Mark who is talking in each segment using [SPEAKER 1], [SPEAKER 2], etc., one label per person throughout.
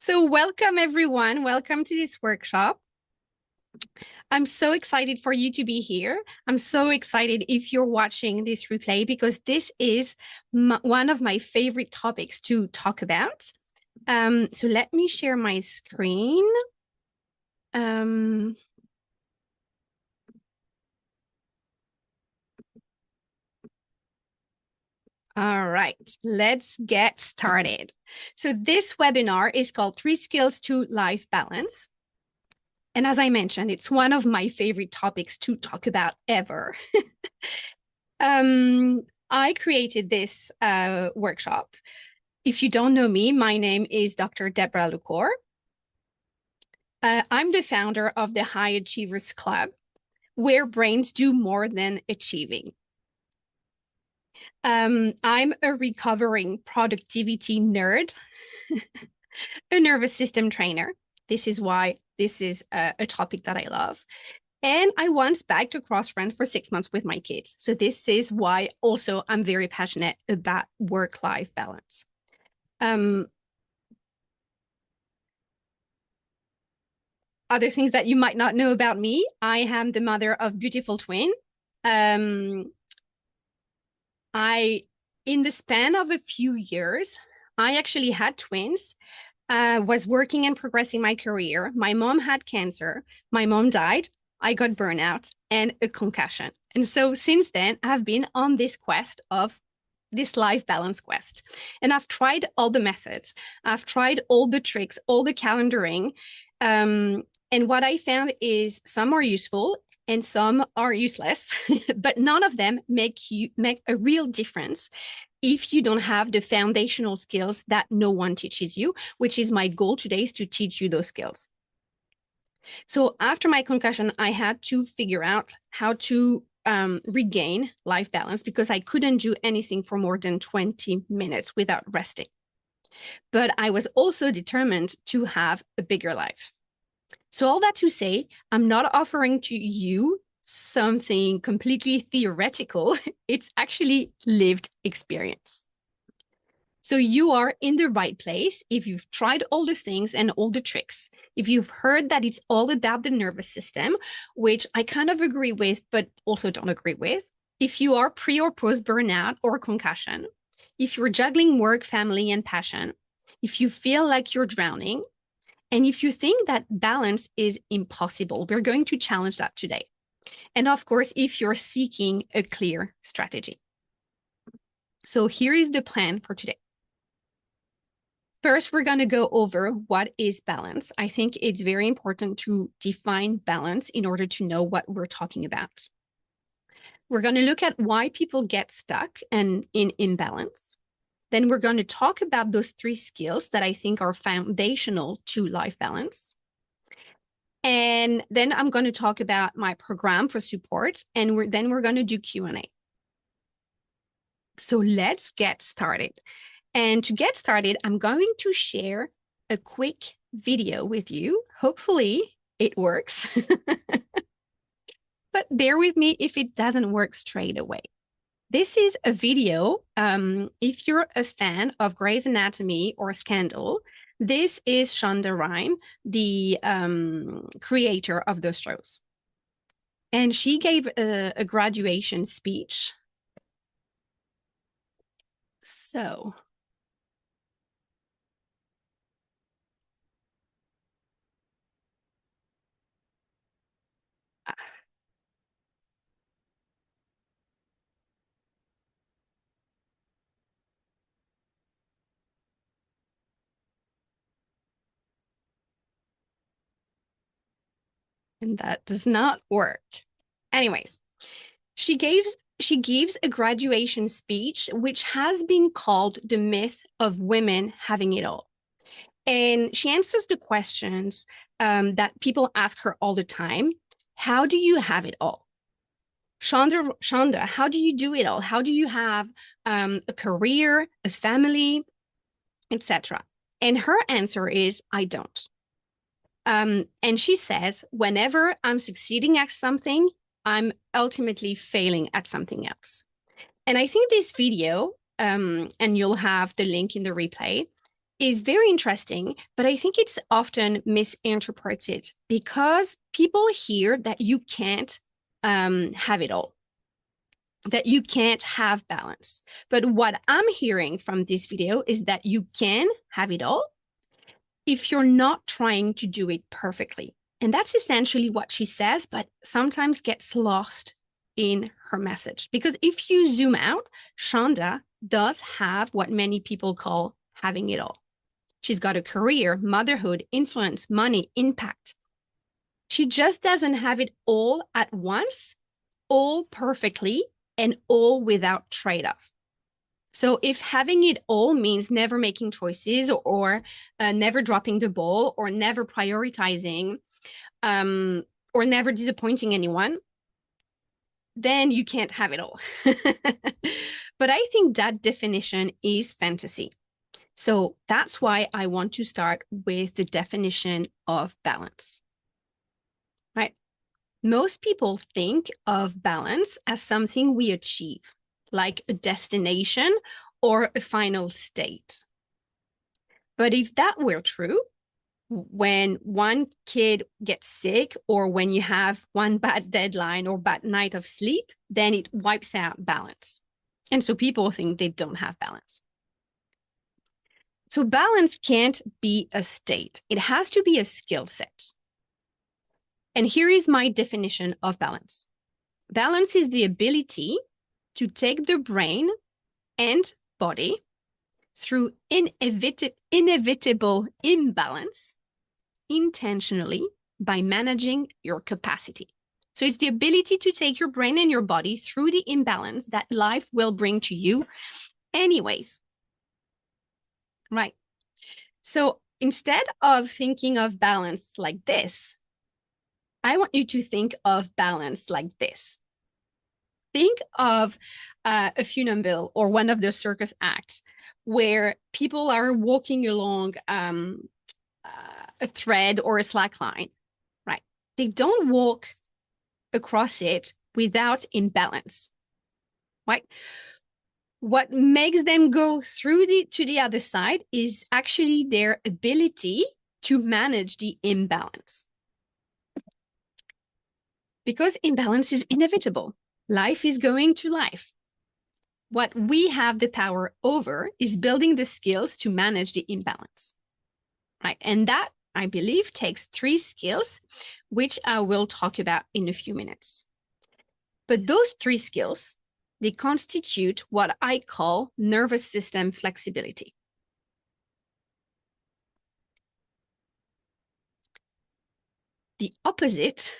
[SPEAKER 1] So welcome everyone. Welcome to this workshop. I'm so excited for you to be here. I'm so excited if you're watching this replay because this is one of my favorite topics to talk about. So let me share my screen. All right, let's get started. So this webinar is called 3 Skills to Life Balance. And as I mentioned, it's one of my favorite topics to talk about ever. I created this workshop. If you don't know me, my name is Dr. Deborah Lecor. I'm the founder of the High Achievers Club, where brains do more than achieving. I'm a recovering productivity nerd, a nervous system trainer. This is why this is a topic that I love. And I once bagged a cross friend for 6 months with my kids. So this is why also I'm very passionate about work-life balance. Other things that you might not know about me, I am the mother of beautiful twins. In the span of a few years, I actually had twins, was working and progressing my career. My mom had cancer. My mom died. I got burnout and a concussion. And so since then, I've been on this quest of this life balance quest. And I've tried all the methods. I've tried all the tricks, all the calendaring. And what I found is some are useful and some are useless, but none of them make a real difference if you don't have the foundational skills that no one teaches you, which is my goal today, is to teach you those skills. So after my concussion, I had to figure out how to regain life balance because I couldn't do anything for more than 20 minutes without resting. But I was also determined to have a bigger life. So all that to say, I'm not offering to you something completely theoretical. It's actually lived experience. So you are in the right place if you've tried all the things and all the tricks. If you've heard that it's all about the nervous system, which I kind of agree with, but also don't agree with. If you are pre or post burnout or concussion, if you're juggling work, family, and passion, if you feel like you're drowning, and if you think that balance is impossible, we're going to challenge that today. And of course, if you're seeking a clear strategy. So here is the plan for today. First, we're going to go over what is balance. I think it's very important to define balance in order to know what we're talking about. We're going to look at why people get stuck and in imbalance. Then we're going to talk about those 3 skills that I think are foundational to life balance. And then I'm going to talk about my program for support, and then we're going to do Q&A. So let's get started. And to get started, I'm going to share a quick video with you. Hopefully it works. But bear with me if it doesn't work straight away. This is a video. If you're a fan of Grey's Anatomy or Scandal, this is Shonda Rhimes, the creator of those shows. And she gave a graduation speech. So and that does not work. Anyways, she gives a graduation speech, which has been called the myth of women having it all. And she answers the questions that people ask her all the time. How do you have it all? Shonda, how do you do it all? How do you have a career, a family, etc.? And her answer is, I don't. And she says, whenever I'm succeeding at something, I'm ultimately failing at something else. And I think this video, and you'll have the link in the replay, is very interesting, but I think it's often misinterpreted because people hear that you can't have it all, that you can't have balance. But what I'm hearing from this video is that you can have it all if you're not trying to do it perfectly. And that's essentially what she says, but sometimes gets lost in her message. Because if you zoom out, Shonda does have what many people call having it all. She's got a career, motherhood, influence, money, impact. She just doesn't have it all at once, all perfectly, and all without trade-off. So if having it all means never making choices or never dropping the ball or never prioritizing or never disappointing anyone, then you can't have it all. But I think that definition is fantasy. So that's why I want to start with the definition of balance, right? Most people think of balance as something we achieve, like a destination or a final state. But if that were true, when one kid gets sick or when you have one bad deadline or bad night of sleep, then it wipes out balance. And so people think they don't have balance. So balance can't be a state. It has to be a skill set. And here is my definition of balance. Balance is the ability to take the brain and body through inevitable imbalance intentionally by managing your capacity. So it's the ability to take your brain and your body through the imbalance that life will bring to you anyways. Right. So instead of thinking of balance like this, I want you to think of balance like this. Think of a funambule or one of the circus acts where people are walking along a thread or a slack line, right? They don't walk across it without imbalance, right? What makes them go through to the other side is actually their ability to manage the imbalance. Because imbalance is inevitable. Life is going to life. What we have the power over is building the skills to manage the imbalance, right? And that, I believe, takes 3 skills, which I will talk about in a few minutes. But those 3 skills, they constitute what I call nervous system flexibility. The opposite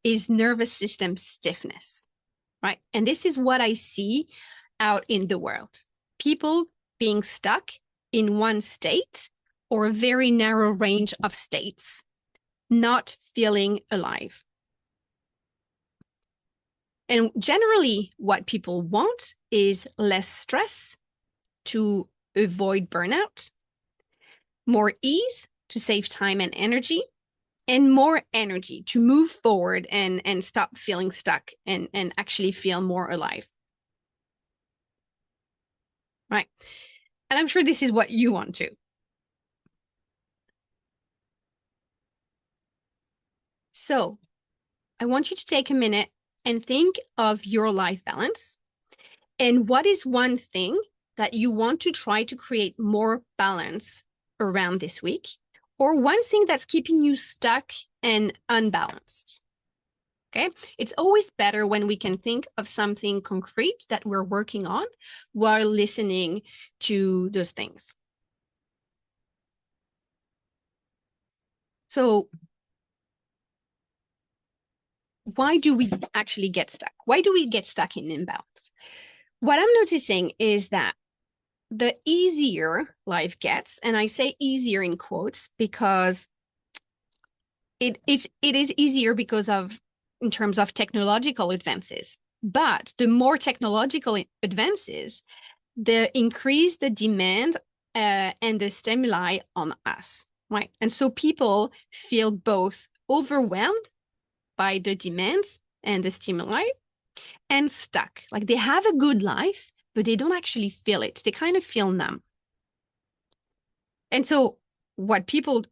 [SPEAKER 1] is nervous system stiffness, right? And this is what I see out in the world. People being stuck in one state or a very narrow range of states, not feeling alive. And generally, what people want is less stress to avoid burnout, more ease to save time and energy, and more energy to move forward and stop feeling stuck and actually feel more alive. Right? And I'm sure this is what you want too. So I want you to take a minute and think of your life balance. And what is one thing that you want to try to create more balance around this week? Or one thing that's keeping you stuck and unbalanced? Okay, it's always better when we can think of something concrete that we're working on while listening to those things. So why do we actually get stuck? Why do we get stuck in imbalance? What I'm noticing is that the easier life gets, and I say easier in quotes because it is easier because of in terms of technological advances. But the more technological advances, the increase the demand and the stimuli on us, right? And so people feel both overwhelmed by the demands and the stimuli and stuck. Like they have a good life, but they don't actually feel it. They kind of feel numb. And so what people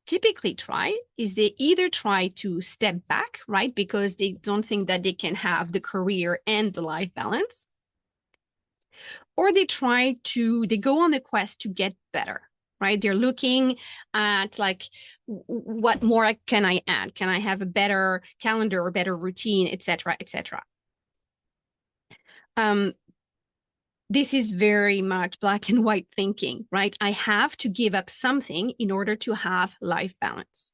[SPEAKER 1] typically try is they either try to step back, right? Because they don't think that they can have the career and the life balance, or they go on a quest to get better, right? They're looking at like, what more can I add? Can I have a better calendar or better routine, et cetera, et cetera. This is very much black and white thinking, right? I have to give up something in order to have life balance.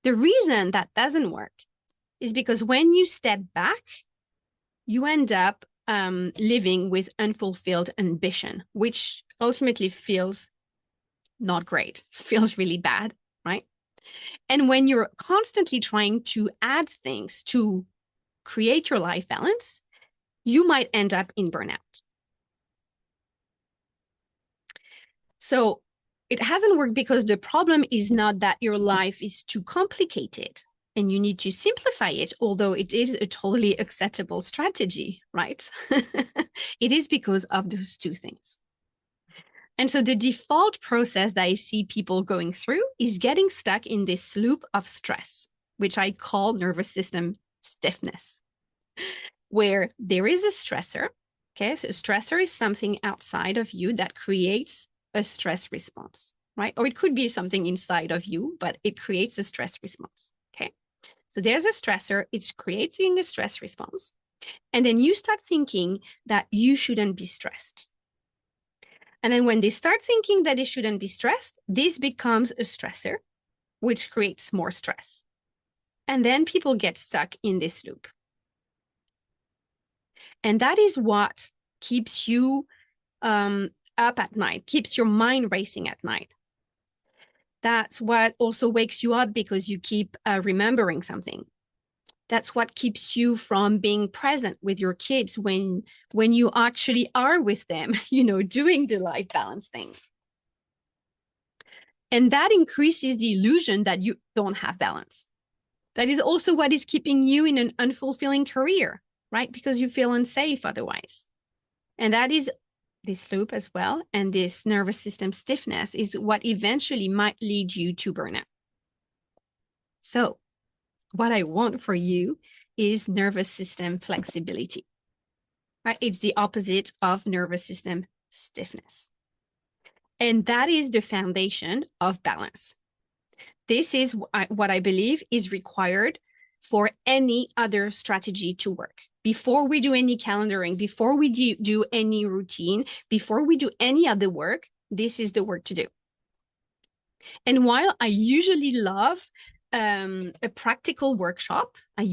[SPEAKER 1] The reason that doesn't work is because when you step back, you end up living with unfulfilled ambition, which ultimately feels not great, feels really bad, right? And when you're constantly trying to add things to create your life balance, you might end up in burnout. So it hasn't worked because the problem is not that your life is too complicated and you need to simplify it, although it is a totally acceptable strategy, right? It is because of those two things. And so the default process that I see people going through is getting stuck in this loop of stress, which I call nervous system stiffness, where there is a stressor. Okay, so a stressor is something outside of you that creates a stress response, right? Or it could be something inside of you, but it creates a stress response. Okay, so there's a stressor, it's creating a stress response. And then you start thinking that you shouldn't be stressed. And then when they start thinking that they shouldn't be stressed, this becomes a stressor, which creates more stress. And then people get stuck in this loop. And that is what keeps you up at night, keeps your mind racing at night. That's what also wakes you up because you keep remembering something. That's what keeps you from being present with your kids when you actually are with them, doing the life balance thing. And that increases the illusion that you don't have balance. That is also what is keeping you in an unfulfilling career, right? Because you feel unsafe otherwise. And that is this loop as well. And this nervous system stiffness is what eventually might lead you to burnout. So what I want for you is nervous system flexibility, right? It's the opposite of nervous system stiffness. And that is the foundation of balance. This is what I believe is required for any other strategy to work. Before we do any calendaring, before we do any routine, before we do any other work, this is the work to do. And while I usually love a practical workshop, my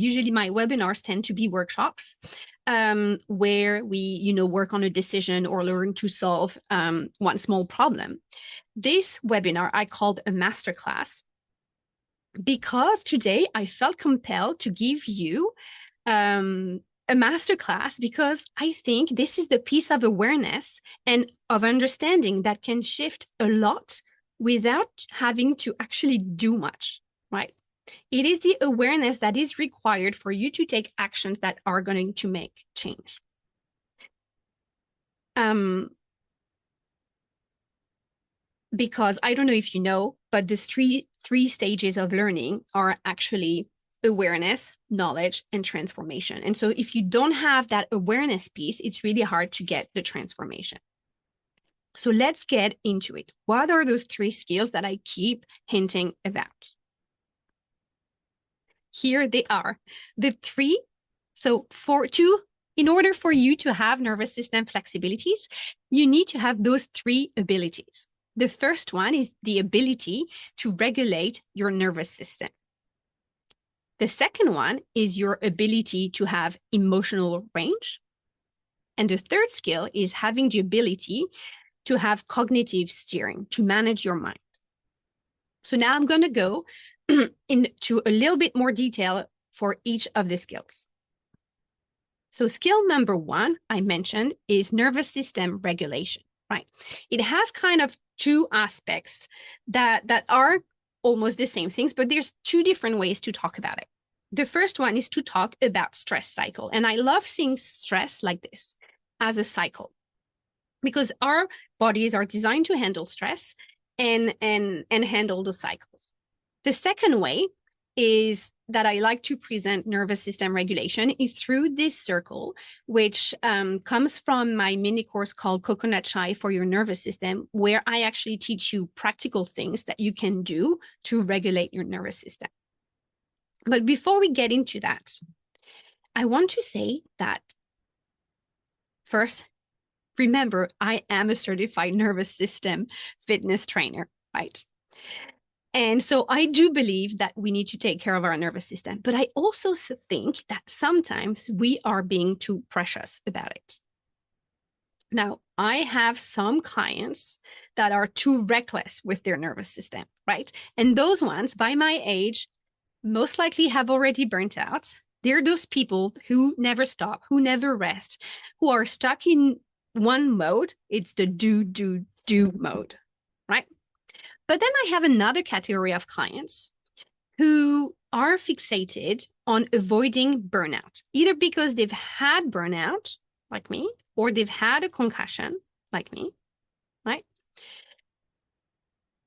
[SPEAKER 1] webinars tend to be workshops where we, work on a decision or learn to solve one small problem. This webinar I called a masterclass because today I felt compelled to give you a masterclass because I think this is the piece of awareness and of understanding that can shift a lot without having to actually do much, right? It is the awareness that is required for you to take actions that are going to make change. Because I don't know if you know, but the three stages of learning are actually awareness, knowledge, and transformation. And so if you don't have that awareness piece, it's really hard to get the transformation. So let's get into it. What are those three skills that I keep hinting about? Here they are. The three. So in order for you to have nervous system flexibilities, you need to have those three abilities. The first one is the ability to regulate your nervous system. The second one is your ability to have emotional range. And the third skill is having the ability to have cognitive steering, to manage your mind. So now I'm going to go into a little bit more detail for each of the skills. So skill number one, I mentioned, is nervous system regulation, right? It has kind of two aspects that are almost the same things, but there's two different ways to talk about it. The first one is to talk about stress cycle. And I love seeing stress like this as a cycle because our bodies are designed to handle stress. and handle the cycles. The second way is that I like to present nervous system regulation is through this circle, which comes from my mini course called Coconut Chai for Your Nervous System, where I actually teach you practical things that you can do to regulate your nervous system. But before we get into that, I want to say that first, remember, I am a certified nervous system fitness trainer, right? And so I do believe that we need to take care of our nervous system, but I also think that sometimes we are being too precious about it. Now, I have some clients that are too reckless with their nervous system, right? And those ones, by my age, most likely have already burnt out. They're those people who never stop, who never rest, who are stuck in one mode. It's the do mode, right? But then I have another category of clients who are fixated on avoiding burnout, either because they've had burnout, like me, or they've had a concussion, like me, right?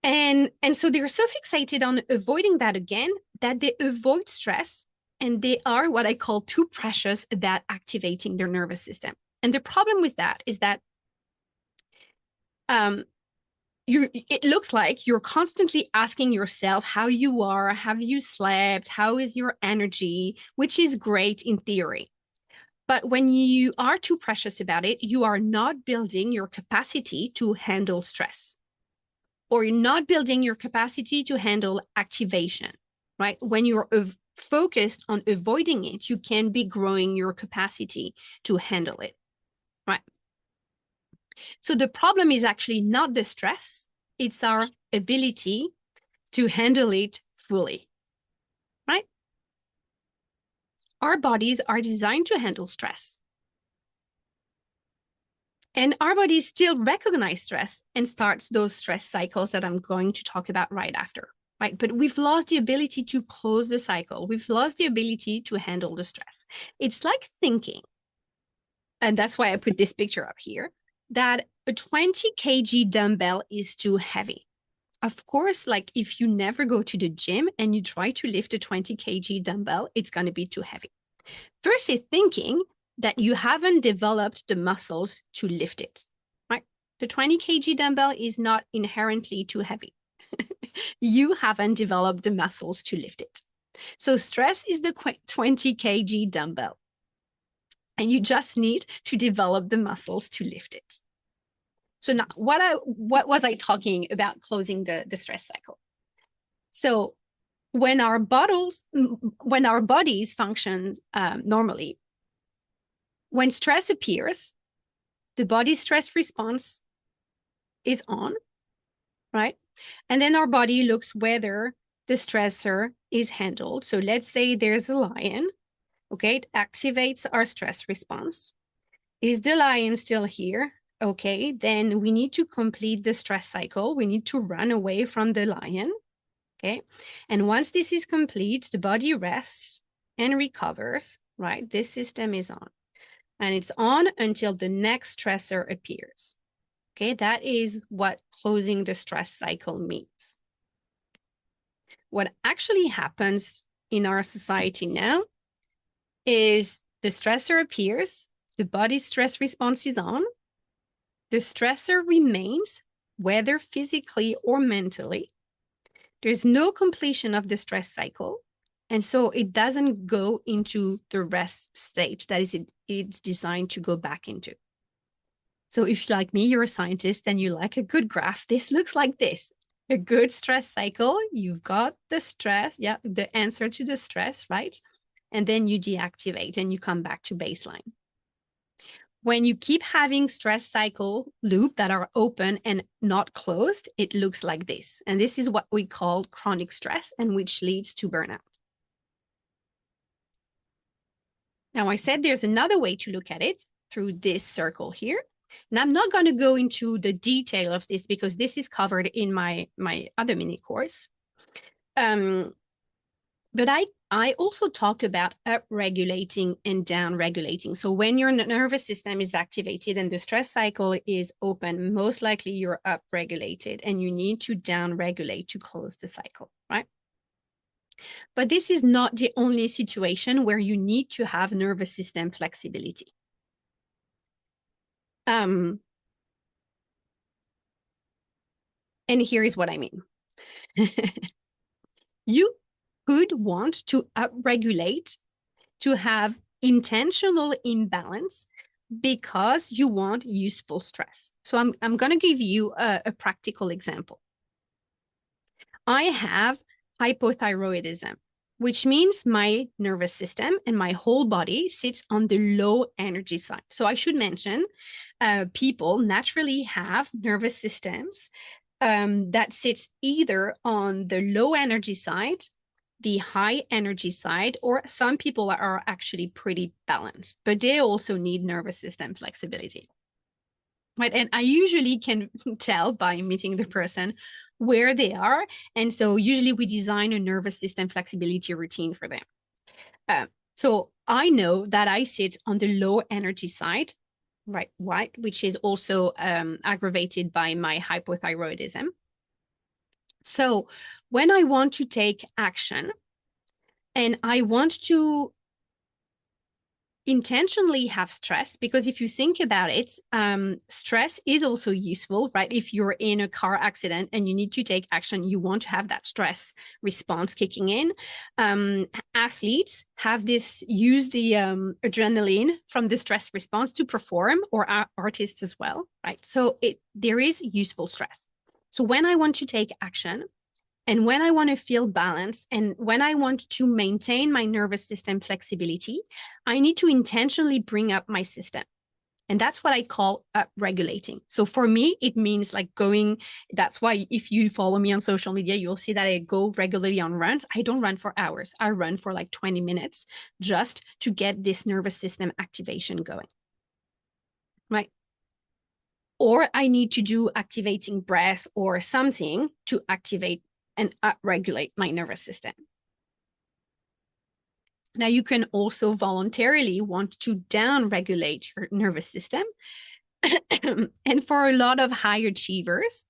[SPEAKER 1] And so they're so fixated on avoiding that again that they avoid stress, and they are what I call too precious about activating their nervous system. And the problem with that is that it looks like you're constantly asking yourself how you are, have you slept, how is your energy, which is great in theory. But when you are too precious about it, you are not building your capacity to handle stress, or you're not building your capacity to handle activation, right? When you're focused on avoiding it, you can be growing your capacity to handle it, right? So the problem is actually not the stress, it's our ability to handle it fully, right? Our bodies are designed to handle stress. And our bodies still recognize stress and starts those stress cycles that I'm going to talk about right after, right? But we've lost the ability to close the cycle. We've lost the ability to handle the stress. It's like thinking, and that's why I put this picture up here, that a 20 kg dumbbell is too heavy. Of course, like if you never go to the gym and you try to lift a 20 kg dumbbell, it's going to be too heavy. First is thinking that you haven't developed the muscles to lift it, right? The 20 kg dumbbell is not inherently too heavy. You haven't developed the muscles to lift it. So stress is the 20 kg dumbbell, and you just need to develop the muscles to lift it. So now, what was I talking about closing the stress cycle? So when our bodies function normally, when stress appears, the body's stress response is on, right? And then our body looks whether the stressor is handled. So let's say there's a lion, okay? It activates our stress response. Is the lion still here? Okay, then we need to complete the stress cycle. We need to run away from the lion, okay? And once this is complete, the body rests and recovers, right? This system is on. And it's on until the next stressor appears, okay? That is what closing the stress cycle means. What actually happens in our society now is the stressor appears, the body's stress response is on, the stressor remains, whether physically or mentally. There's no completion of the stress cycle, and so it doesn't go into the rest state that it's designed to go back into. So if, like me, you're a scientist and you like a good graph, this looks like this. A good stress cycle, you've got the stress, the answer to the stress, right? And then you deactivate and you come back to baseline. When you keep having stress cycle loop that are open and not closed, it looks like this. And this is what we call chronic stress, and which leads to burnout. Now, I said there's another way to look at it through this circle here. And I'm not going to go into the detail of this because this is covered in my other mini course. But I also talk about up-regulating and down-regulating. So when your nervous system is activated and the stress cycle is open, most likely you're up-regulated and you need to down-regulate to close the cycle, right? But this is not the only situation where you need to have nervous system flexibility. And here is what I mean. You could want to upregulate to have intentional imbalance because you want useful stress. So I'm going to give you a practical example. I have hypothyroidism, which means my nervous system and my whole body sits on the low energy side. So I should mention people naturally have nervous systems that sits either on the low energy side, the high energy side, or some people are actually pretty balanced, but they also need nervous system flexibility. Right. And I usually can tell by meeting the person where they are. And so usually we design a nervous system flexibility routine for them. So I know that I sit on the low energy side, right, which is also aggravated by my hypothyroidism. So when I want to take action and I want to intentionally have stress, because if you think about it, stress is also useful, right? If you're in a car accident and you need to take action, you want to have that stress response kicking in. Athletes have this, use the adrenaline from the stress response to perform, or artists as well, right? So there is useful stress. So when I want to take action, and when I want to feel balanced and when I want to maintain my nervous system flexibility, I need to intentionally bring up my system. And that's what I call regulating. So for me, it means like going, that's why if you follow me on social media, you'll see that I go regularly on runs. I don't run for hours. I run for like 20 minutes just to get this nervous system activation going, right? Or I need to do activating breath or something to activate and upregulate my nervous system. Now, you can also voluntarily want to downregulate your nervous system. And for a lot of high achievers,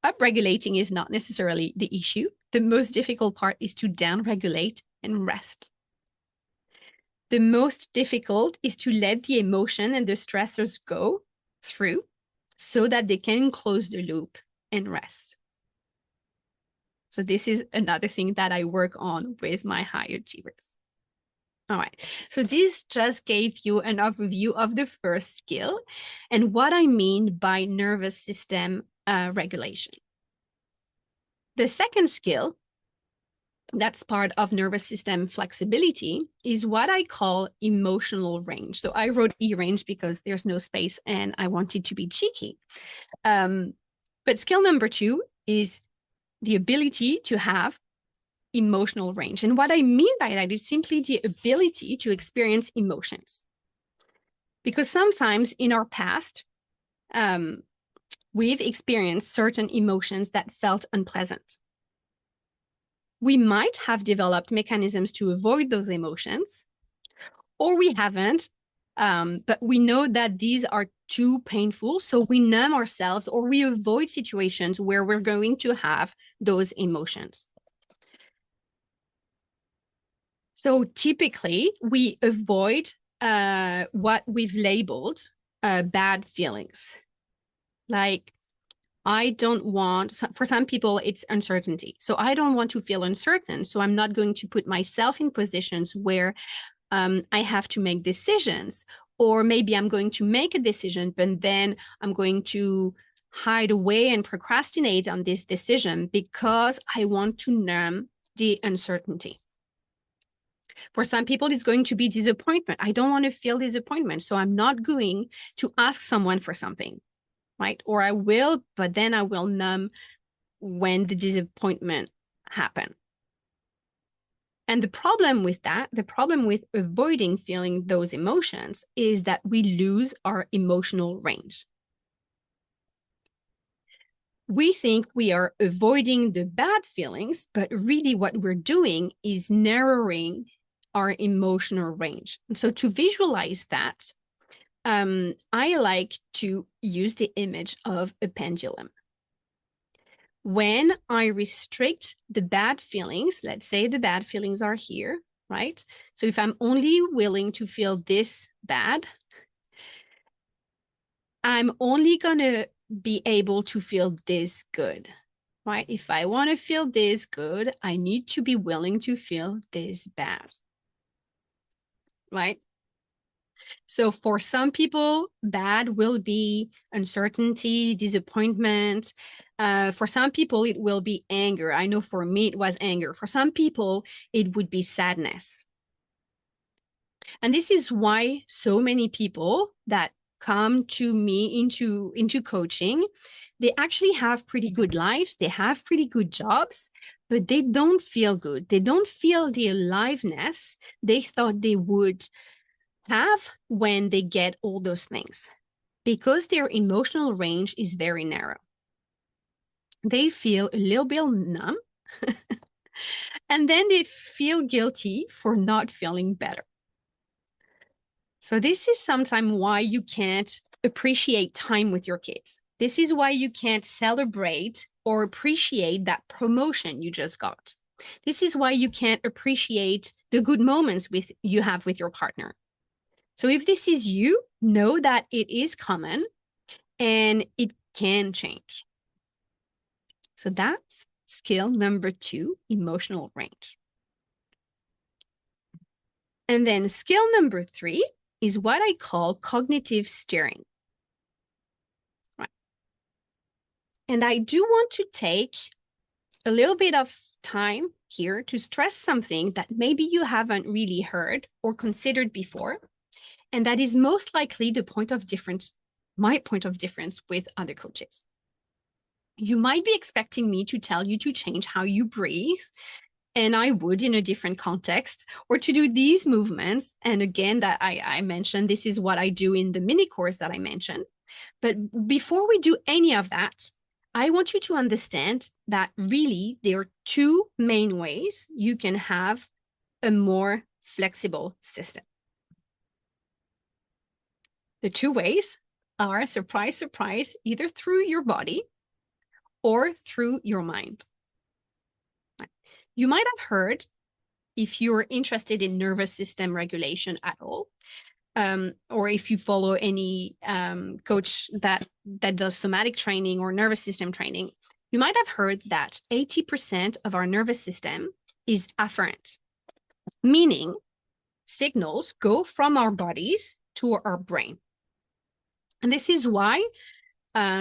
[SPEAKER 1] upregulating is not necessarily the issue. The most difficult part is to downregulate and rest. The most difficult is to let the emotion and the stressors go through so that they can close the loop and rest. So this is another thing that I work on with my high achievers. All right, so this just gave you an overview of the first skill and what I mean by nervous system regulation. The second skill that's part of nervous system flexibility is what I call emotional range. So I wrote E-range because there's no space and I wanted to be cheeky. But skill number 2 is the ability to have emotional range. And what I mean by that is simply the ability to experience emotions. Because sometimes in our past, we've experienced certain emotions that felt unpleasant. We might have developed mechanisms to avoid those emotions, or we haven't, but we know that these are too painful, so we numb ourselves or we avoid situations where we're going to have those emotions. So typically, we avoid what we've labeled bad feelings. Like, I don't want, for some people, it's uncertainty. So I don't want to feel uncertain. So I'm not going to put myself in positions where I have to make decisions. Or maybe I'm going to make a decision, but then I'm going to hide away and procrastinate on this decision because I want to numb the uncertainty. For some people, it's going to be disappointment. I don't want to feel disappointment, so I'm not going to ask someone for something, right? Or I will, but then I will numb when the disappointment happens. And the problem with that, the problem with avoiding feeling those emotions is that we lose our emotional range. We think we are avoiding the bad feelings, but really what we're doing is narrowing our emotional range. And so to visualize that, I like to use the image of a pendulum. When I restrict the bad feelings, let's say the bad feelings are here, right? So if I'm only willing to feel this bad, I'm only going to be able to feel this good, right? If I want to feel this good, I need to be willing to feel this bad, right? So for some people, bad will be uncertainty, disappointment. For some people, it will be anger. I know for me, it was anger. For some people, it would be sadness. And this is why so many people that come to me into coaching, they actually have pretty good lives. They have pretty good jobs, but they don't feel good. They don't feel the aliveness they thought they would have when they get all those things, because their emotional range is very narrow. They feel a little bit numb and then they feel guilty for not feeling better. So this is sometimes why you can't appreciate time with your kids. This is why you can't celebrate or appreciate that promotion you just got. This is why you can't appreciate the good moments you have with your partner. So if this is you, know that it is common and it can change. So that's skill number 2, emotional range. And then skill number 3 is what I call cognitive steering. Right. And I do want to take a little bit of time here to stress something that maybe you haven't really heard or considered before. And that is most likely the point of difference, my point of difference with other coaches. You might be expecting me to tell you to change how you breathe, and I would in a different context, or to do these movements. And again, that I mentioned, this is what I do in the mini course that I mentioned. But before we do any of that, I want you to understand that really there are 2 main ways you can have a more flexible system. The 2 ways are, surprise, surprise, either through your body or through your mind. You might have heard, if you're interested in nervous system regulation at all, or if you follow any coach that does somatic training or nervous system training, you might have heard that 80% of our nervous system is afferent, meaning signals go from our bodies to our brain. And this is why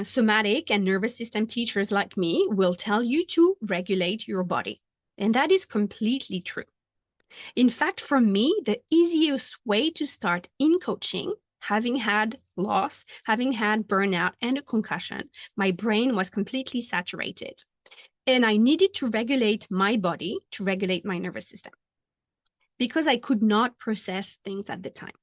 [SPEAKER 1] somatic and nervous system teachers like me will tell you to regulate your body. And that is completely true. In fact, for me, the easiest way to start in coaching, having had loss, having had burnout and a concussion, my brain was completely saturated. And I needed to regulate my body to regulate my nervous system because I could not process things at the time.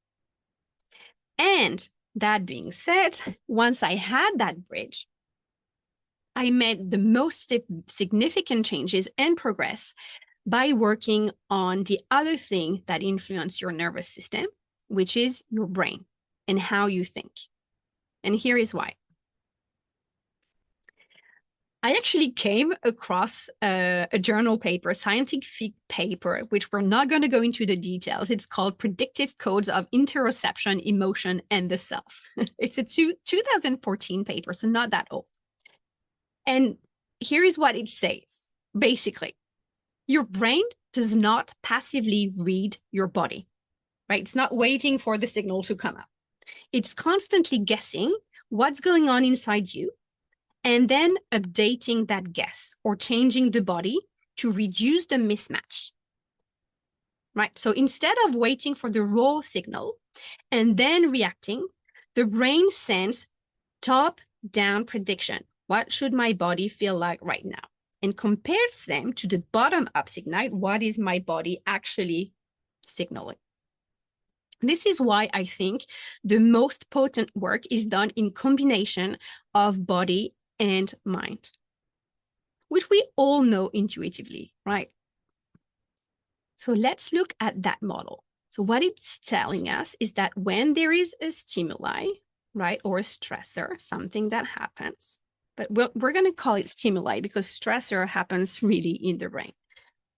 [SPEAKER 1] And that being said, once I had that bridge, I made the most significant changes and progress by working on the other thing that influences your nervous system, which is your brain and how you think. And here is why. I actually came across a journal paper, a scientific paper, which we're not going to go into the details. It's called Predictive Codes of Interoception, Emotion, and the Self. It's a 2014 paper, so not that old. And here is what it says. Basically, your brain does not passively read your body, right? It's not waiting for the signal to come up. It's constantly guessing what's going on inside you and then updating that guess or changing the body to reduce the mismatch, right? So instead of waiting for the raw signal and then reacting, the brain sends top-down prediction. What should my body feel like right now? And compares them to the bottom-up signal. What is my body actually signaling? This is why I think the most potent work is done in combination of body and mind, which we all know intuitively, right? So let's look at that model. So what it's telling us is that when there is a stimuli, right, or a stressor, something that happens, but we're going to call it stimuli because stressor happens really in the brain.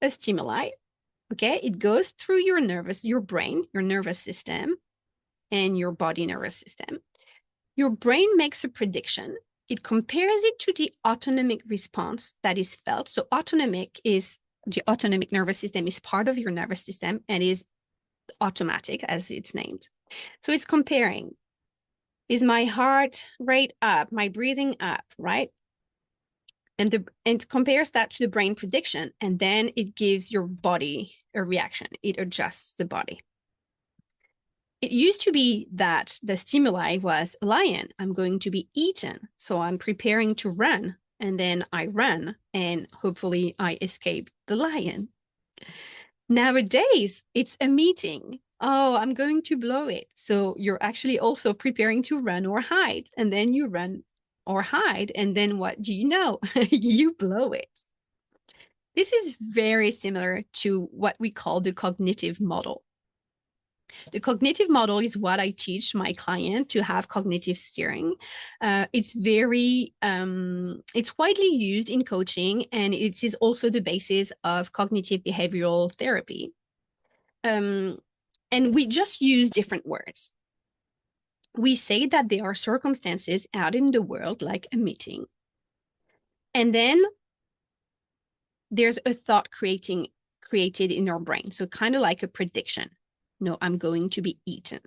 [SPEAKER 1] A stimuli, okay, it goes through your brain, your nervous system, and your body nervous system. Your brain makes a prediction. It compares it to the autonomic response that is felt. So the autonomic nervous system is part of your nervous system and is automatic, as it's named. So it's comparing, is my heart rate up, my breathing up, right? And it compares that to the brain prediction, and then it gives your body a reaction. It adjusts the body. It used to be that the stimuli was a lion. I'm going to be eaten. So I'm preparing to run. And then I run and hopefully I escape the lion. Nowadays, it's a meeting. Oh, I'm going to blow it. So you're actually also preparing to run or hide. And then you run or hide. And then what do you know? You blow it. This is very similar to what we call the cognitive model. The cognitive model is what I teach my client to have cognitive steering. It's widely used in coaching, and it is also the basis of cognitive behavioral therapy. And we just use different words. We say that there are circumstances out in the world, like a meeting. And then there's a thought created in our brain. So kind of like a prediction. No, I'm going to be eaten.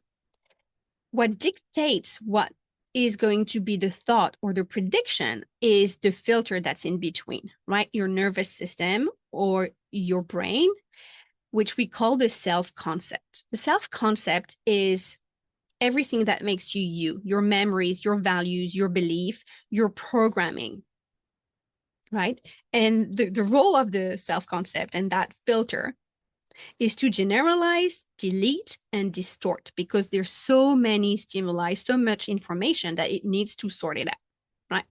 [SPEAKER 1] What dictates what is going to be the thought or the prediction is the filter that's in between, right? Your nervous system or your brain, which we call the self-concept. The self-concept is everything that makes you, your memories, your values, your belief, your programming, right? And the role of the self-concept and that filter is to generalize, delete, and distort because there's so many stimuli, so much information that it needs to sort it out, right?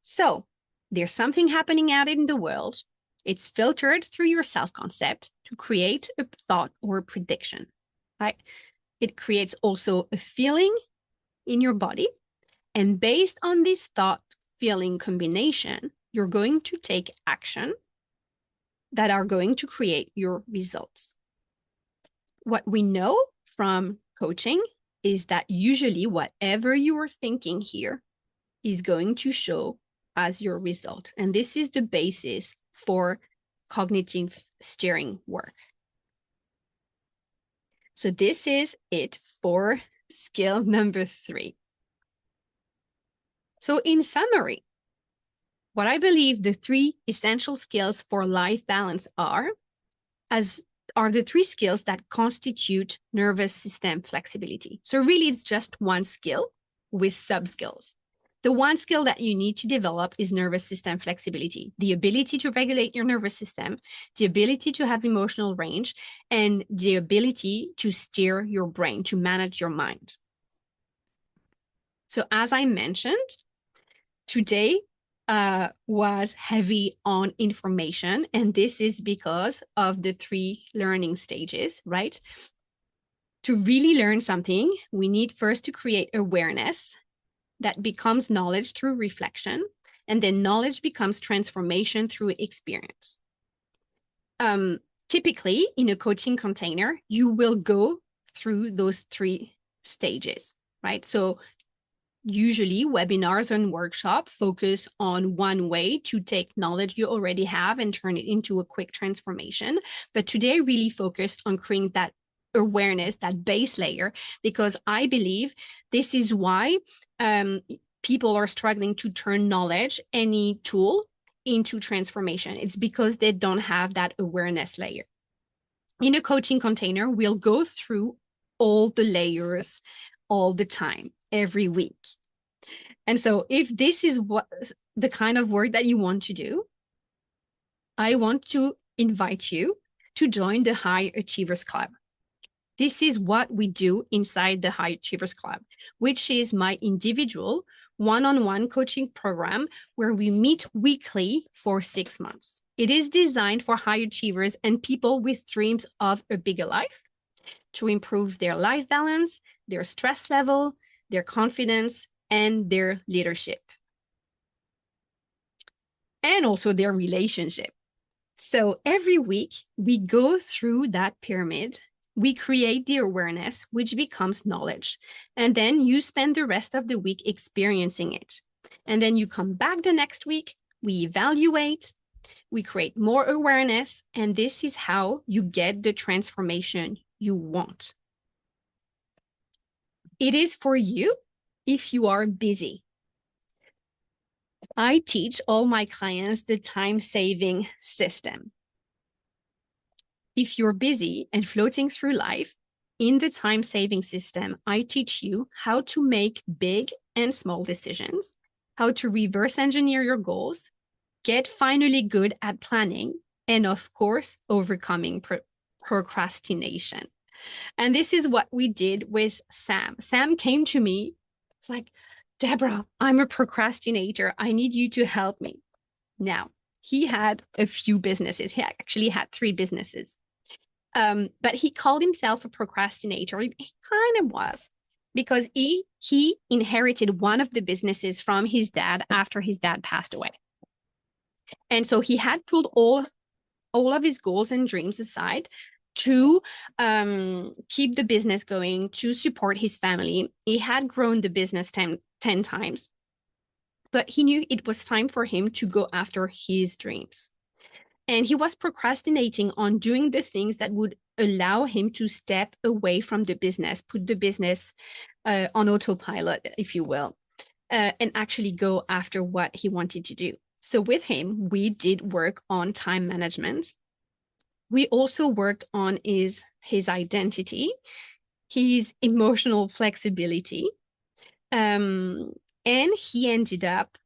[SPEAKER 1] So there's something happening out in the world. It's filtered through your self-concept to create a thought or a prediction, right? It creates also a feeling in your body. And based on this thought-feeling combination, you're going to take action that are going to create your results. What we know from coaching is that usually whatever you are thinking here is going to show as your result. And this is the basis for cognitive steering work. So this is it for skill number 3. So in summary, what I believe the 3 essential skills for life balance are the 3 skills that constitute nervous system flexibility. So really, it's just one skill with sub-skills. The one skill that you need to develop is nervous system flexibility, the ability to regulate your nervous system, the ability to have emotional range, and the ability to steer your brain, to manage your mind. So as I mentioned, today, was heavy on information. And this is because of the 3 learning stages, right? To really learn something, we need first to create awareness that becomes knowledge through reflection. And then knowledge becomes transformation through experience. Typically, in a coaching container, you will go through those 3 stages, right? So usually webinars and workshops focus on one way to take knowledge you already have and turn it into a quick transformation. But today I really focused on creating that awareness, that base layer, because I believe this is why people are struggling to turn knowledge, any tool, into transformation. It's because they don't have that awareness layer. In a coaching container, we'll go through all the layers all the time, every week. And so if this is what the kind of work that you want to do, I want to invite you to join the High Achievers Club. This is what we do inside the High Achievers Club, which is my individual one-on-one coaching program where we meet weekly for 6 months. It is designed for high achievers and people with dreams of a bigger life to improve their life balance, their stress level, their confidence, and their leadership. And also their relationship. So every week we go through that pyramid, we create the awareness, which becomes knowledge. And then you spend the rest of the week experiencing it. And then you come back the next week, we evaluate, we create more awareness, and this is how you get the transformation you want. It is for you if you are busy. I teach all my clients the time-saving system. If you're busy and floating through life, in the time-saving system, I teach you how to make big and small decisions, how to reverse engineer your goals, get finally good at planning, and of course, overcoming procrastination. And this is what we did with Sam. Sam came to me. It's like, Deborah, I'm a procrastinator. I need you to help me. Now, he had a few businesses. He actually had 3 businesses. But he called himself a procrastinator. He kind of was, because he inherited one of the businesses from his dad after his dad passed away. And so he had pulled all of his goals and dreams aside to keep the business going, to support his family. He had grown the business 10 times, but he knew it was time for him to go after his dreams. And he was procrastinating on doing the things that would allow him to step away from the business, put the business on autopilot, if you will, and actually go after what he wanted to do. So with him, we did work on time management. We also worked on his identity, his emotional flexibility, and he ended up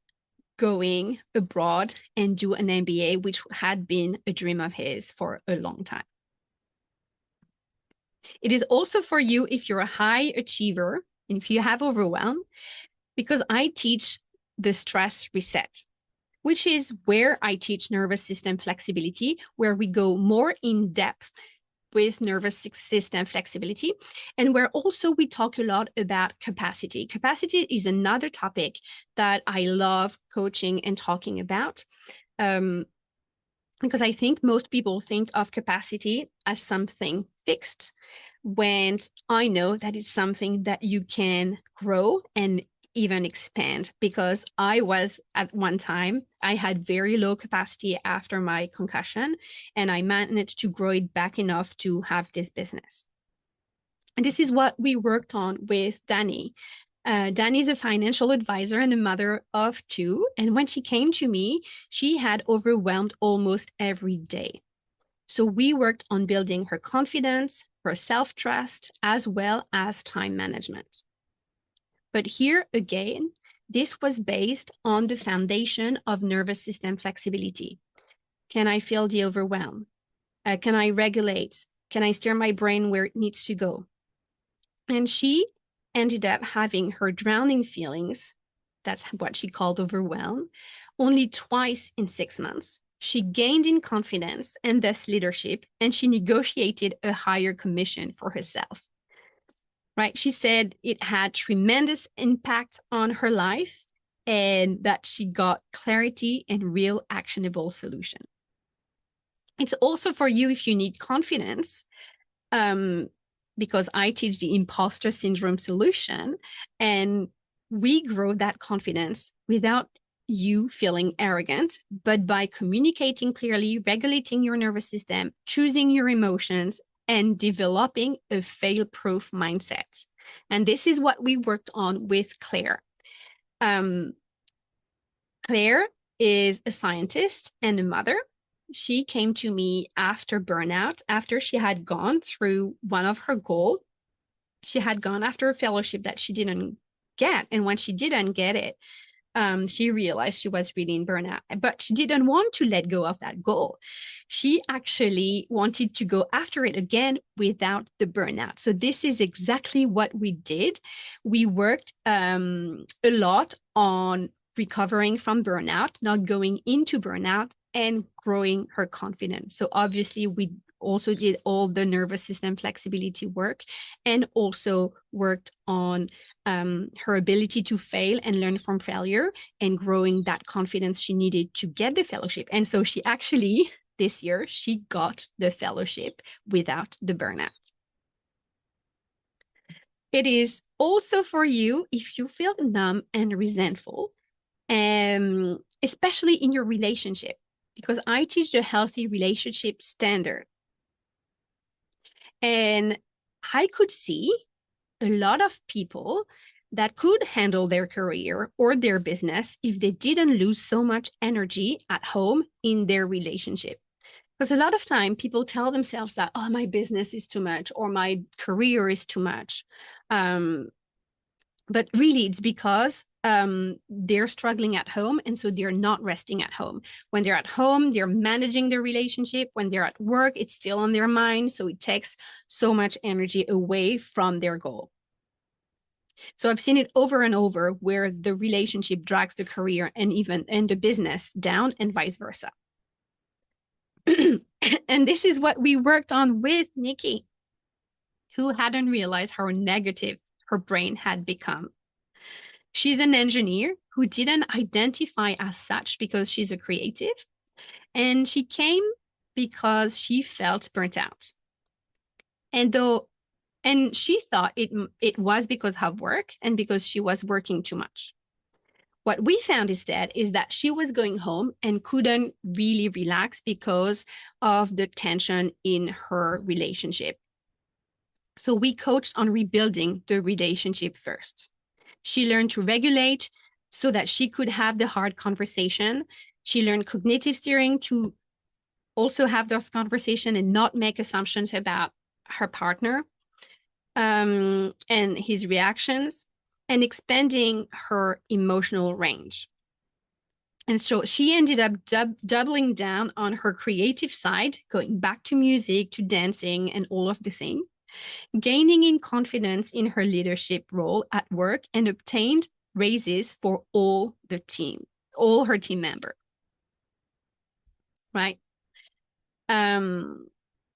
[SPEAKER 1] going abroad and do an MBA, which had been a dream of his for a long time. It is also for you if you're a high achiever and if you have overwhelm, because I teach the stress reset, which is where I teach nervous system flexibility, where we go more in depth with nervous system flexibility, and where also we talk a lot about capacity. Capacity is another topic that I love coaching and talking about, because I think most people think of capacity as something fixed, when I know that it's something that you can grow and even expand, because I was at one time, I had very low capacity after my concussion, and I managed to grow it back enough to have this business. And this is what we worked on with Dani. Dani is a financial advisor and a mother of 2. And when she came to me, she had overwhelmed almost every day. So we worked on building her confidence, her self-trust, as well as time management. But here again, this was based on the foundation of nervous system flexibility. Can I feel the overwhelm? Can I regulate? Can I steer my brain where it needs to go? And she ended up having her drowning feelings, that's what she called overwhelm, only twice in 6 months. She gained in confidence and thus leadership, and she negotiated a higher commission for herself. Right? She said it had tremendous impact on her life and that she got clarity and real actionable solution. It's also for you if you need confidence, because I teach the imposter syndrome solution, and we grow that confidence without you feeling arrogant, but by communicating clearly, regulating your nervous system, choosing your emotions, and developing a fail-proof mindset. And this is what we worked on with Claire. Claire is a scientist and a mother. She came to me after burnout, after she had gone through one of her goals. She had gone after a fellowship that she didn't get. And when she didn't get it, she realized she was really in burnout, but she didn't want to let go of that goal. She actually wanted to go after it again without the burnout. So this is exactly what we did. We worked a lot on recovering from burnout, not going into burnout, and growing her confidence. So obviously we also did all the nervous system flexibility work, and also worked on her ability to fail and learn from failure, and growing that confidence she needed to get the fellowship. And so she actually, this year, she got the fellowship without the burnout. It is also for you if you feel numb and resentful, especially in your relationship, because I teach the healthy relationship standard. And I could see a lot of people that could handle their career or their business if they didn't lose so much energy at home in their relationship. Because a lot of time people tell themselves that, oh, my business is too much or my career is too much. But really it's because they're struggling at home, and so they're not resting at home. When they're at home, they're managing their relationship. When they're at work, it's still on their mind, so it takes so much energy away from their goal. So I've seen it over and over where the relationship drags the career and the business down, and vice versa. And this is what we worked on with Nikki, who hadn't realized how negative her brain had become. She's an engineer who didn't identify as such because she's a creative. And she came because she felt burnt out. And she thought it was because of work and because she was working too much. What we found instead is that she was going home and couldn't really relax because of the tension in her relationship. So we coached on rebuilding the relationship first. She learned to regulate so that she could have the hard conversation. She learned cognitive steering to also have those conversations and not make assumptions about her partner and his reactions, and expanding her emotional range. And so she ended up doubling down on her creative side, going back to music, to dancing, and all of the things, gaining in confidence in her leadership role at work, and obtained raises for all her team members. Right?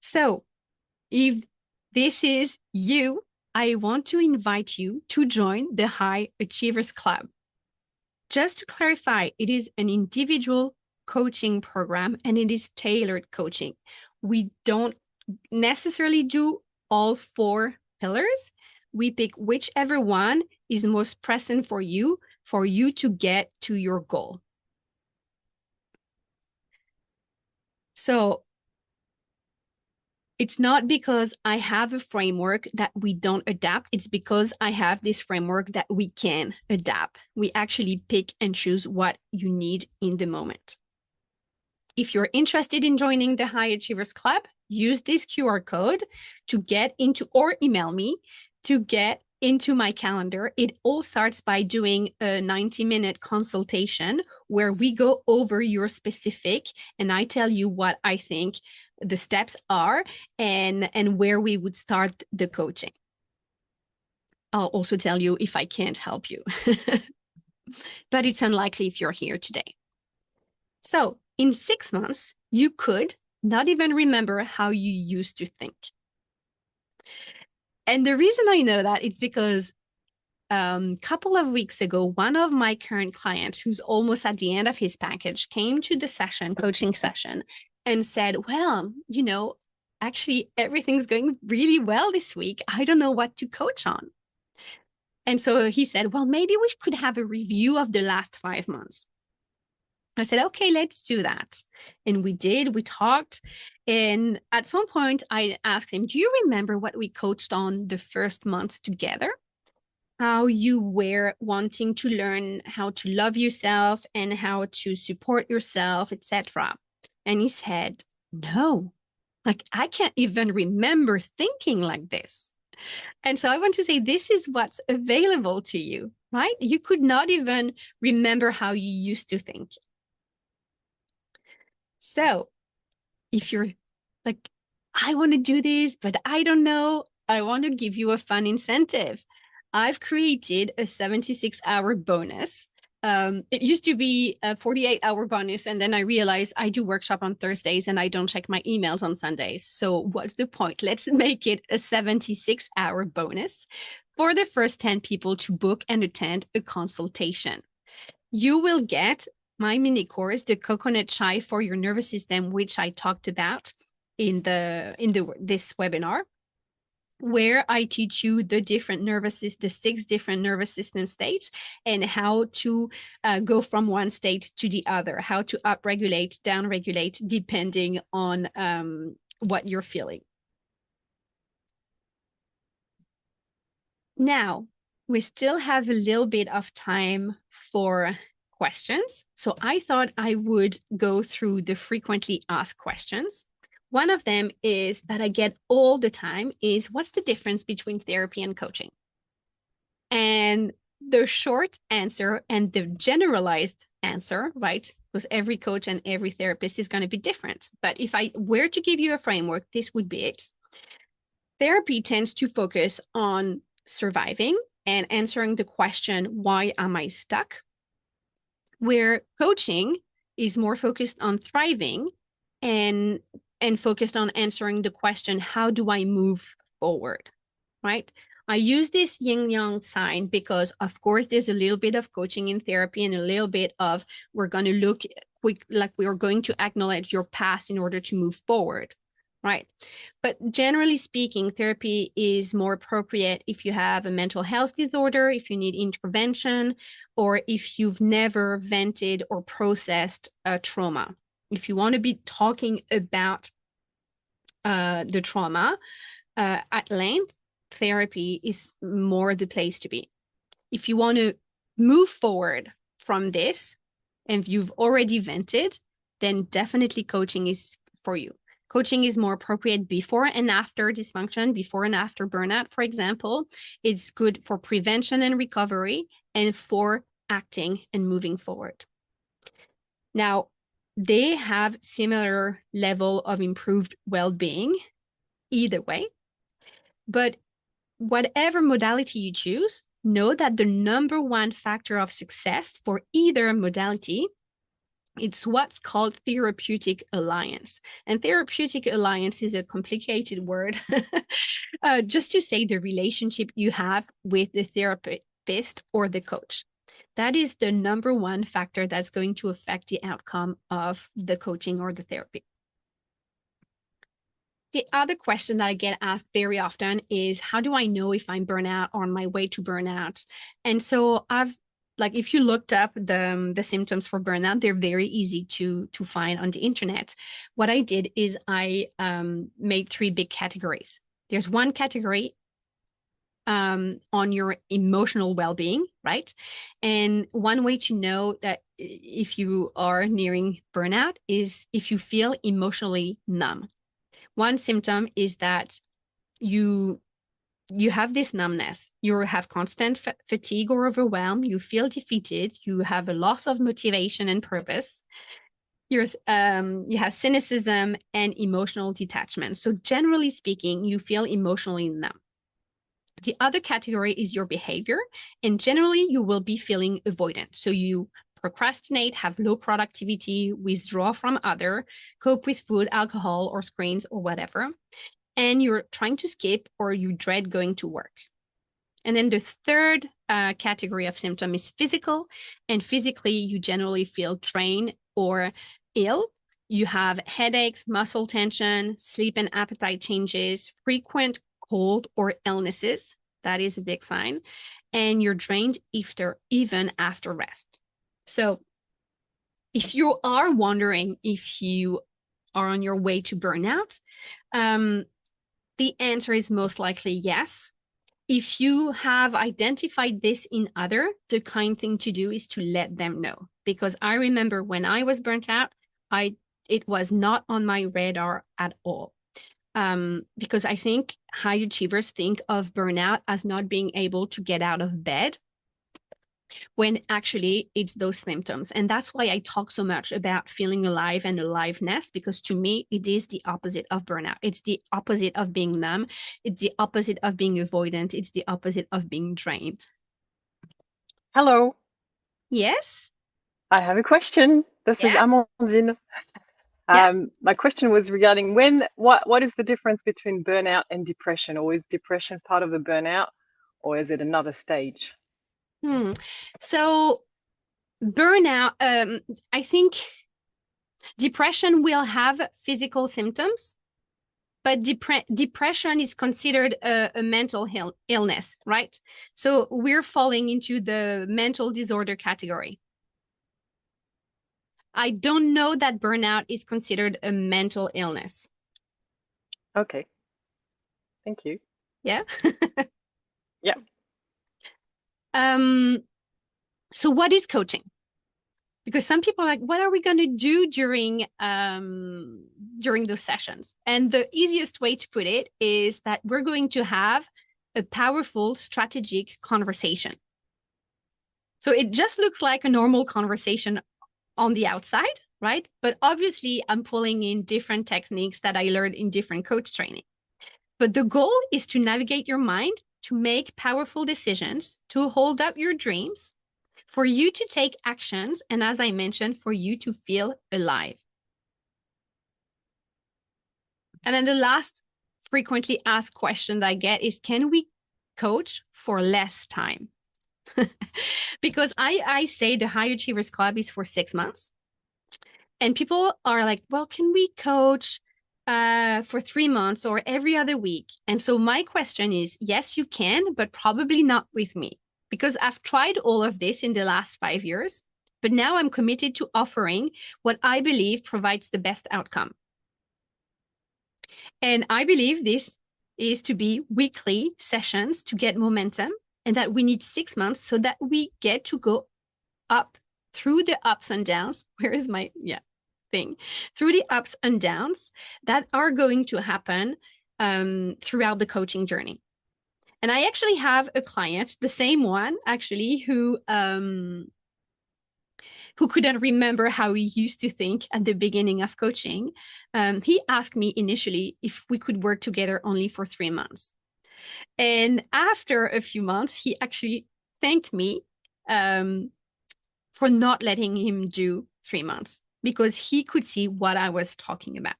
[SPEAKER 1] So if this is you, I want to invite you to join the High Achievers Club. Just to clarify, it is an individual coaching program and it is tailored coaching. We don't necessarily do all 4 pillars. We pick whichever one is most present for you to get to your goal. So it's not because I have a framework that we don't adapt. It's because I have this framework that we can adapt. We actually pick and choose what you need in the moment. If you're interested in joining the High Achievers Club, use this QR code to get into, or email me to get into my calendar. It all starts by doing a 90-minute consultation where we go over your specific, and I tell you what I think the steps are and where we would start the coaching. I'll also tell you if I can't help you, but it's unlikely if you're here today. So in 6 months, you could not even remember how you used to think. And the reason I know that is because a couple of weeks ago, one of my current clients, who's almost at the end of his package, came to the coaching session, and said, well, actually everything's going really well this week. I don't know what to coach on. And so he said, well, maybe we could have a review of the last 5 months. I said, okay, let's do that. And we did, we talked. And at some point I asked him, do you remember what we coached on the first month together? How you were wanting to learn how to love yourself and how to support yourself, etc. And he said, no, I can't even remember thinking like this. And so I want to say, this is what's available to you. right? You could not even remember how you used to think. So if you're like, I want to do this, but I don't know, I want to give you a fun incentive. I've created a 76-hour bonus. It used to be a 48-hour bonus, and then I realized I do workshop on Thursdays and I don't check my emails on Sundays. So what's the point? Let's make it a 76-hour bonus for the first 10 people to book and attend a consultation. You will get my mini course, the coconut chai for your nervous system, which I talked about in this webinar, where I teach you the the 6 different nervous system states, and how to go from one state to the other, how to upregulate, downregulate, depending on what you're feeling. Now, we still have a little bit of time for questions. So I thought I would go through the frequently asked questions. One of them is that I get all the time is, what's the difference between therapy and coaching? And the short answer and the generalized answer, right? Because every coach and every therapist is going to be different. But if I were to give you a framework, this would be it. Therapy tends to focus on surviving and answering the question, why am I stuck? Where coaching is more focused on thriving and focused on answering the question, how do I move forward? Right? I use this yin yang sign because, of course, there's a little bit of coaching in therapy and a little bit of we're going to look quick, like we're going to acknowledge your past in order to move forward. Right. But generally speaking, therapy is more appropriate if you have a mental health disorder, if you need intervention, or if you've never vented or processed a trauma. If you want to be talking about the trauma at length, therapy is more the place to be. If you want to move forward from this and you've already vented, then definitely coaching is for you. Coaching is more appropriate before and after dysfunction, before and after burnout, for example. It's good for prevention and recovery and for acting and moving forward. Now, they have similar level of improved well-being either way, but whatever modality you choose, know that the number one factor of success for either modality, it's what's called therapeutic alliance. And therapeutic alliance is a complicated word, just to say the relationship you have with the therapist or the coach. That is the number one factor that's going to affect the outcome of the coaching or the therapy. The other question that I get asked very often is, how do I know if I'm burnout or on my way to burnout? And so if you looked up the symptoms for burnout, they're very easy to find on the internet. What I did is I made 3 big categories. There's one category on your emotional well-being, right? And one way to know that if you are nearing burnout is if you feel emotionally numb. One symptom is that you have this numbness. You have constant fatigue or overwhelm. You feel defeated. You have a loss of motivation and purpose. You have cynicism and emotional detachment. So generally speaking, you feel emotionally numb. The other category is your behavior, and generally you will be feeling avoidant. So you procrastinate, have low productivity, withdraw from other, cope with food, alcohol, or screens, or whatever. And you're trying to skip or you dread going to work. And then the third category of symptom is physical. And physically, you generally feel drained or ill. You have headaches, muscle tension, sleep and appetite changes, frequent cold or illnesses. That is a big sign. And you're drained even after rest. So if you are wondering if you are on your way to burnout, the answer is most likely yes. If you have identified this in other, the kind thing to do is to let them know. Because I remember when I was burnt out, it was not on my radar at all. Because I think high achievers think of burnout as not being able to get out of bed. when actually it's those symptoms. And that's why I talk so much about feeling alive and aliveness, because to me, it is the opposite of burnout. It's the opposite of being numb. It's the opposite of being avoidant. It's the opposite of being drained.
[SPEAKER 2] Hello,
[SPEAKER 1] Yes?
[SPEAKER 2] I have a question. This is
[SPEAKER 1] Yes?
[SPEAKER 2] Amandine.
[SPEAKER 1] Yeah.
[SPEAKER 2] My question was regarding what is the difference between burnout and depression, or is depression part of the burnout, or is it another stage?
[SPEAKER 1] Hmm. So burnout, I think depression will have physical symptoms, but depression is considered a mental illness, right? So we're falling into the mental disorder category. I don't know that burnout is considered a mental illness.
[SPEAKER 2] Okay, thank you.
[SPEAKER 1] Yeah.
[SPEAKER 2] Yeah.
[SPEAKER 1] um, so what is coaching? Because some people are like, what are we going to do during those sessions? And the easiest way to put it is that we're going to have a powerful strategic conversation. So it just looks like a normal conversation on the outside, right? But obviously, I'm pulling in different techniques that I learned in different coach training. But the goal is to navigate your mind, to make powerful decisions, to hold up your dreams, for you to take actions, and as I mentioned, for you to feel alive. And then the last frequently asked question I get is, can we coach for less time? Because I say the High Achievers Club is for 6 months. And people are like, well, can we coach for 3 months or every other week? And so my question is, yes, you can, but probably not with me, because I've tried all of this in the last 5 years, but now I'm committed to offering what I believe provides the best outcome. And I believe this is to be weekly sessions to get momentum, and that we need 6 months so that we get to go up through the ups and downs. Where is my, yeah, thing? Through the ups and downs that are going to happen throughout the coaching journey. And I actually have a client, the same one actually, who couldn't remember how he used to think at the beginning of coaching. He asked me initially if we could work together only for 3 months. And after a few months, he actually thanked me um, for not letting him do 3 months because he could see what I was talking about.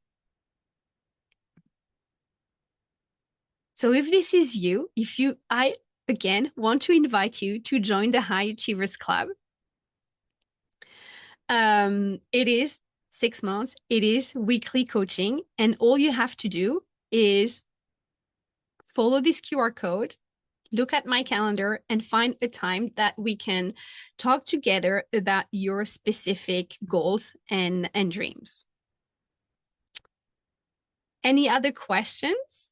[SPEAKER 1] So if this is you, I again want to invite you to join the High Achievers Club. It is 6 months, it is weekly coaching, and all you have to do is follow this QR code, look at my calendar, and find a time that we can talk together about your specific goals and dreams. Any other questions?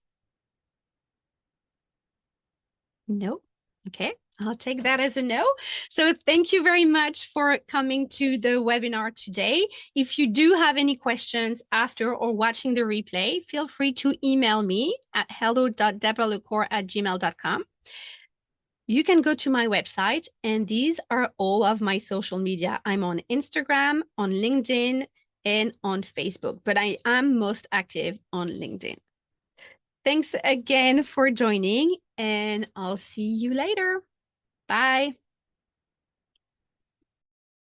[SPEAKER 1] No. Okay. I'll take that as a no. So thank you very much for coming to the webinar today. If you do have any questions after or watching the replay, feel free to email me at hello.deborahlecour@gmail.com. You can go to my website, and these are all of my social media. I'm on Instagram, on LinkedIn, and on Facebook, but I am most active on LinkedIn. Thanks again for joining, and I'll see you later. Bye.